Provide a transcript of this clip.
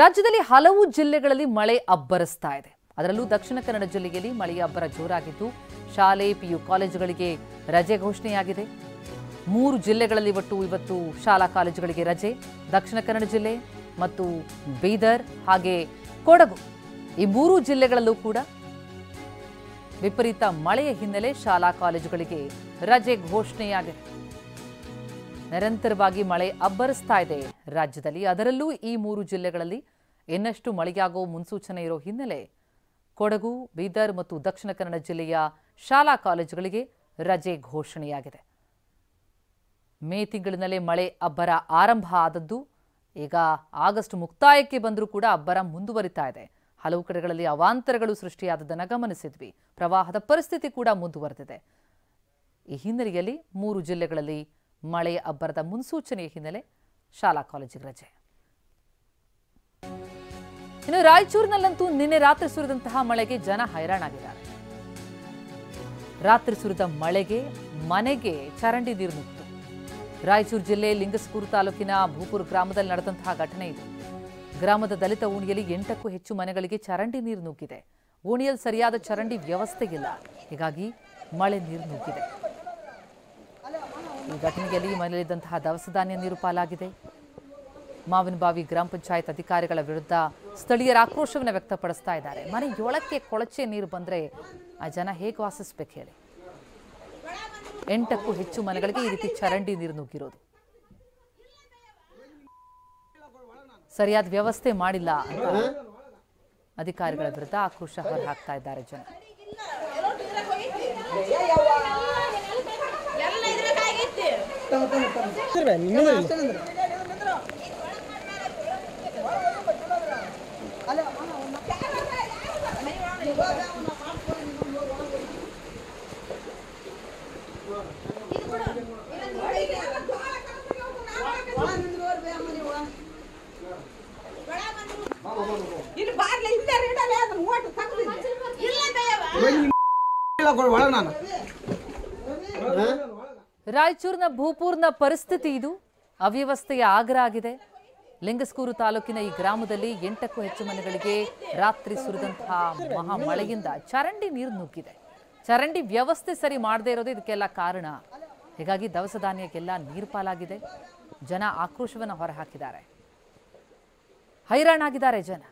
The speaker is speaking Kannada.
ರಾಜ್ಯದಲ್ಲಿ ಹಲವು ಜಿಲ್ಲೆಗಳಲ್ಲಿ ಮಳೆ ಅಬ್ಬರಿಸ್ತಾ ಇದೆ. ಅದರಲ್ಲೂ ದಕ್ಷಿಣ ಕನ್ನಡ ಜಿಲ್ಲೆಯಲ್ಲಿ ಮಳೆಯ ಅಬ್ಬರ ಜೋರಾಗಿದ್ದು ಶಾಲೆ ಪಿಯು ಕಾಲೇಜುಗಳಿಗೆ ರಜೆ ಘೋಷಣೆಯಾಗಿದೆ. 3 ಜಿಲ್ಲೆಗಳಲ್ಲಿ ಒಟ್ಟು ಇವತ್ತು ಶಾಲಾ ಕಾಲೇಜುಗಳಿಗೆ ರಜೆ. ದಕ್ಷಿಣ ಕನ್ನಡ ಜಿಲ್ಲೆ ಮತ್ತು ಬೀದರ್ ಹಾಗೆ ಕೊಡಗು ಈ 3 ಜಿಲ್ಲೆಗಳಲ್ಲೂ ಕೂಡ ವಿಪರೀತ ಮಳೆಯ ಹಿನ್ನೆಲೆ ಶಾಲಾ ಕಾಲೇಜುಗಳಿಗೆ ರಜೆ ಘೋಷಣೆಯಾಗಿದೆ. ನಿರಂತರವಾಗಿ ಮಳೆ ಅಬ್ಬರಿಸ್ತಾ ಇದೆ ರಾಜ್ಯದಲ್ಲಿ. ಅದರಲ್ಲೂ ಈ 3 ಜಿಲ್ಲೆಗಳಲ್ಲಿ ಇನ್ನಷ್ಟು ಮಳೆಯಾಗುವ ಮುನ್ಸೂಚನೆ ಇರೋ ಹಿನ್ನೆಲೆ ಕೊಡಗು, ಬೀದರ್ ಮತ್ತು ದಕ್ಷಿಣ ಕನ್ನಡ ಜಿಲ್ಲೆಯ ಶಾಲಾ ಕಾಲೇಜುಗಳಿಗೆ ರಜೆ ಘೋಷಣೆಯಾಗಿದೆ. ಮೇ ತಿಂಗಳಿನಲ್ಲೇ ಮಳೆ ಅಬ್ಬರ ಆರಂಭ ಆದದ್ದು ಈಗ ಆಗಸ್ಟ್ ಮುಕ್ತಾಯಕ್ಕೆ ಬಂದರೂ ಕೂಡ ಅಬ್ಬರ ಮುಂದುವರಿತಾ ಇದೆ. ಹಲವು ಕಡೆಗಳಲ್ಲಿ ಅವಾಂತರಗಳು ಸೃಷ್ಟಿಯಾದದನ್ನು ಗಮನಿಸಿದ್ವಿ. ಪ್ರವಾಹದ ಪರಿಸ್ಥಿತಿ ಕೂಡ ಮುಂದುವರೆದಿದೆ. ಈ ಹಿನ್ನೆಲೆಯಲ್ಲಿ 3 ಜಿಲ್ಲೆಗಳಲ್ಲಿ ಮಳೆಯ ಅಬ್ಬರದ ಮುನ್ಸೂಚನೆಯ ಹಿನ್ನೆಲೆ ಶಾಲಾ ಕಾಲೇಜಿಗೆ ರಜೆ. ಇನ್ನು ರಾಯಚೂರಿನಲ್ಲಂತೂ ನಿನ್ನೆ ರಾತ್ರಿ ಸುರಿದಂತಹ ಮಳೆಗೆ ಜನ ಹೈರಾಣಾಗಿದ್ದಾರೆ. ರಾತ್ರಿ ಸುರಿದ ಮಳೆಗೆ ಮನೆಗೆ ಚರಂಡಿ ನೀರು ನುಗ್ಗಿತು. ರಾಯಚೂರು ಜಿಲ್ಲೆ ಲಿಂಗಸ್ಕೂರು ತಾಲೂಕಿನ ಭೂಪುರ ಗ್ರಾಮದಲ್ಲಿ ನಡೆದಂತಹ ಘಟನೆ ಇದು. ಗ್ರಾಮದ ದಲಿತ ಓಣಿಯಲ್ಲಿ 8ಕ್ಕೂ ಹೆಚ್ಚು ಮನೆಗಳಿಗೆ ಚರಂಡಿ ನೀರು ನುಗ್ಗಿದೆ. ಓಣಿಯಲ್ಲಿ ಸರಿಯಾದ ಚರಂಡಿ ವ್ಯವಸ್ಥೆ ಇಲ್ಲ, ಹೀಗಾಗಿ ಮಳೆ ನೀರು ನುಗ್ಗಿದೆ. ಈ ಘಟನೆಯಲ್ಲಿ ಮನೆಯಲ್ಲಿದ್ದಂತಹ ದವಸ ಧಾನ್ಯ ನೀರು ಪಾಲಾಗಿದೆ. ಮಾವಿನಬಾವಿ ಗ್ರಾಮ ಪಂಚಾಯತ್ ಅಧಿಕಾರಿಗಳ ವಿರುದ್ಧ ಸ್ಥಳೀಯರ ಆಕ್ರೋಶವನ್ನು ವ್ಯಕ್ತಪಡಿಸ್ತಾ ಇದ್ದಾರೆ. ಮನೆಯೊಳಕ್ಕೆ ಕೊಳಚೆ ನೀರು ಬಂದರೆ ಆ ಜನ ಹೇಗೆ ವಾಸಿಸ್ಬೇಕು ಹೇಳಿ. 8ಕ್ಕೂ ಹೆಚ್ಚು ಮನೆಗಳಿಗೆ ಈ ರೀತಿ ಚರಂಡಿ ನೀರು ನುಗ್ಗಿರೋದು. ಸರಿಯಾದ ವ್ಯವಸ್ಥೆ ಮಾಡಿಲ್ಲ ಅಂತ ಅಧಿಕಾರಿಗಳ ವಿರುದ್ಧ ಆಕ್ರೋಶ ಹೊರಹಾಕ್ತಾ ಇದ್ದಾರೆ ಜನ. ರಾಯಚೂರಿನ ಭೂಪೂರ್ನ ಪರಿಸ್ಥಿತಿ ಇದು. ಅವ್ಯವಸ್ಥೆಯ ಆಗ್ರ ಆಗಿದೆ. ಲಿಂಗಸ್ಕೂರು ತಾಲೂಕಿನ ಈ ಗ್ರಾಮದಲ್ಲಿ 8ಕ್ಕೂ ಹೆಚ್ಚು ಮನೆಗಳಿಗೆ ರಾತ್ರಿ ಸುರಿದಂತಹ ಮಹಾ ಮಳೆಯಿಂದ ಚರಂಡಿ ನೀರು ನುಗ್ಗಿದೆ. ಚರಂಡಿ ವ್ಯವಸ್ಥೆ ಸರಿ ಮಾಡದೇ ಇರೋದು ಇದಕ್ಕೆಲ್ಲ ಕಾರಣ. ಹೀಗಾಗಿ ದವಸ ಧಾನ್ಯಕ್ಕೆಲ್ಲ ನೀರು ಪಾಲಾಗಿದೆ. ಜನ ಆಕ್ರೋಶವನ್ನು ಹೊರಹಾಕಿದ್ದಾರೆ. ಹೈರಾಣಾಗಿದ್ದಾರೆ ಜನ.